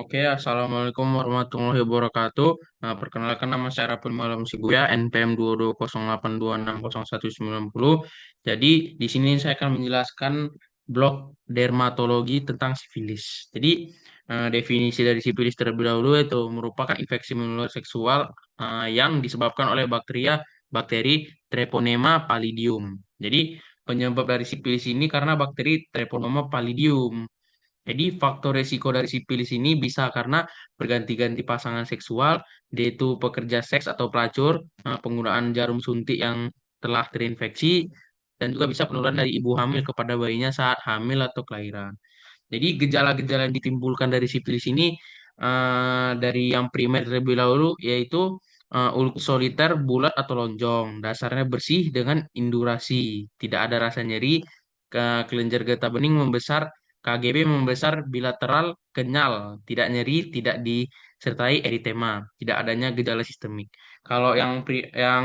Oke, Assalamualaikum warahmatullahi wabarakatuh. Perkenalkan nama saya Rapul Malam Sibuya, NPM 2208260190. Jadi, di sini saya akan menjelaskan blok dermatologi tentang sifilis. Jadi, definisi dari sifilis terlebih dahulu itu merupakan infeksi menular seksual yang disebabkan oleh bakteri Treponema pallidum. Jadi, penyebab dari sifilis ini karena bakteri Treponema pallidum. Jadi faktor resiko dari sifilis ini bisa karena berganti-ganti pasangan seksual, yaitu pekerja seks atau pelacur, penggunaan jarum suntik yang telah terinfeksi, dan juga bisa penularan dari ibu hamil kepada bayinya saat hamil atau kelahiran. Jadi gejala-gejala yang ditimbulkan dari sifilis ini dari yang primer terlebih dahulu yaitu ulkus soliter, bulat atau lonjong. Dasarnya bersih dengan indurasi, tidak ada rasa nyeri, kelenjar getah bening membesar, KGB membesar bilateral, kenyal, tidak nyeri, tidak disertai eritema, tidak adanya gejala sistemik. Kalau yang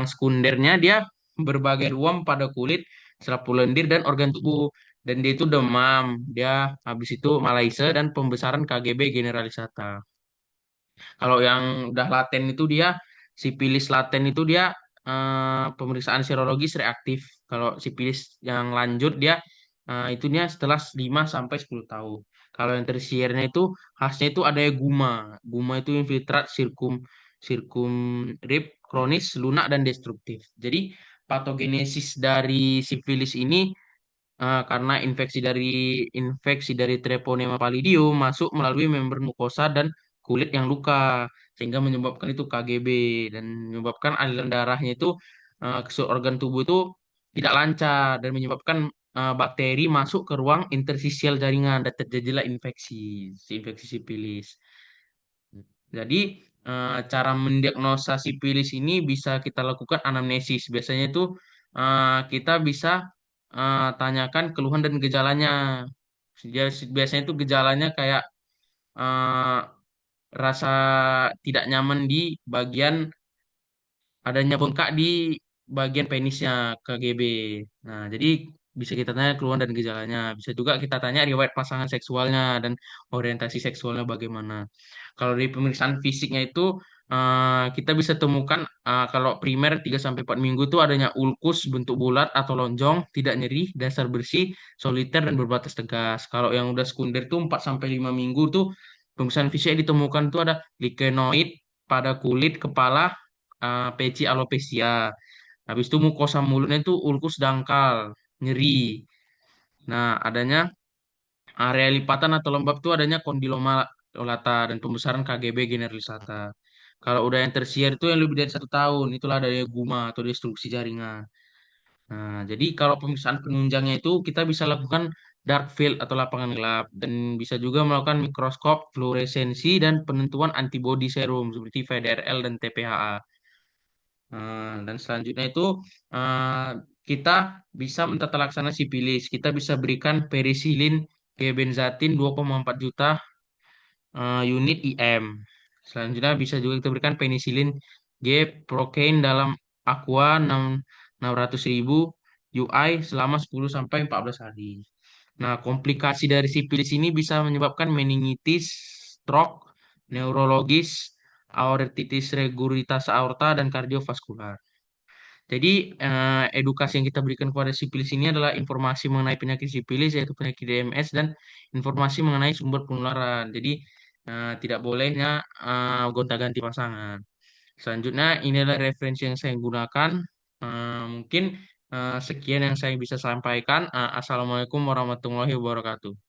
sekundernya dia berbagai ruam pada kulit, selaput lendir dan organ tubuh, dan dia itu demam, dia habis itu malaise dan pembesaran KGB generalisata. Kalau yang udah laten itu dia sipilis laten itu dia pemeriksaan serologis reaktif. Kalau sipilis yang lanjut dia itunya setelah 5 sampai 10 tahun. Kalau yang tersiernya itu khasnya itu ada guma. Guma itu infiltrat sirkum rib kronis, lunak dan destruktif. Jadi patogenesis dari sifilis ini karena infeksi dari Treponema pallidum masuk melalui membran mukosa dan kulit yang luka sehingga menyebabkan itu KGB dan menyebabkan aliran darahnya itu ke seluruh organ tubuh itu tidak lancar dan menyebabkan bakteri masuk ke ruang intersisial jaringan dan terjadilah infeksi sipilis. Jadi cara mendiagnosa sipilis ini bisa kita lakukan anamnesis. Biasanya itu kita bisa tanyakan keluhan dan gejalanya. Biasanya itu gejalanya kayak eh, rasa tidak nyaman di bagian adanya bengkak di bagian penisnya KGB. Nah, jadi bisa kita tanya keluhan dan gejalanya. Bisa juga kita tanya riwayat pasangan seksualnya dan orientasi seksualnya bagaimana. Kalau dari pemeriksaan fisiknya itu kita bisa temukan kalau primer 3 sampai 4 minggu itu adanya ulkus bentuk bulat atau lonjong, tidak nyeri, dasar bersih, soliter dan berbatas tegas. Kalau yang udah sekunder itu 4 sampai 5 minggu tuh pemeriksaan fisik yang ditemukan itu ada likenoid pada kulit kepala, peci alopecia. Habis itu mukosa mulutnya itu ulkus dangkal, nyeri. Nah, adanya area lipatan atau lembab itu adanya kondiloma lata dan pembesaran KGB generalisata. Kalau udah yang tersier itu yang lebih dari 1 tahun, itulah adanya guma atau destruksi jaringan. Nah, jadi kalau pemeriksaan penunjangnya itu kita bisa lakukan dark field atau lapangan gelap dan bisa juga melakukan mikroskop fluoresensi dan penentuan antibodi serum seperti VDRL dan TPHA. Dan selanjutnya itu eh, kita bisa mentata laksana sipilis. Kita bisa berikan perisilin kebenzatin 2,4 juta unit IM. Selanjutnya bisa juga kita berikan penisilin G procaine dalam aqua 600.000 UI selama 10 sampai 14 hari. Nah, komplikasi dari sipilis ini bisa menyebabkan meningitis, stroke, neurologis, aortitis regurgitas aorta, dan kardiovaskular. Jadi, edukasi yang kita berikan kepada sipilis ini adalah informasi mengenai penyakit sipilis, yaitu penyakit DMS, dan informasi mengenai sumber penularan. Jadi, tidak bolehnya gonta-ganti pasangan. Selanjutnya, inilah referensi yang saya gunakan. Mungkin sekian yang saya bisa sampaikan. Assalamualaikum warahmatullahi wabarakatuh.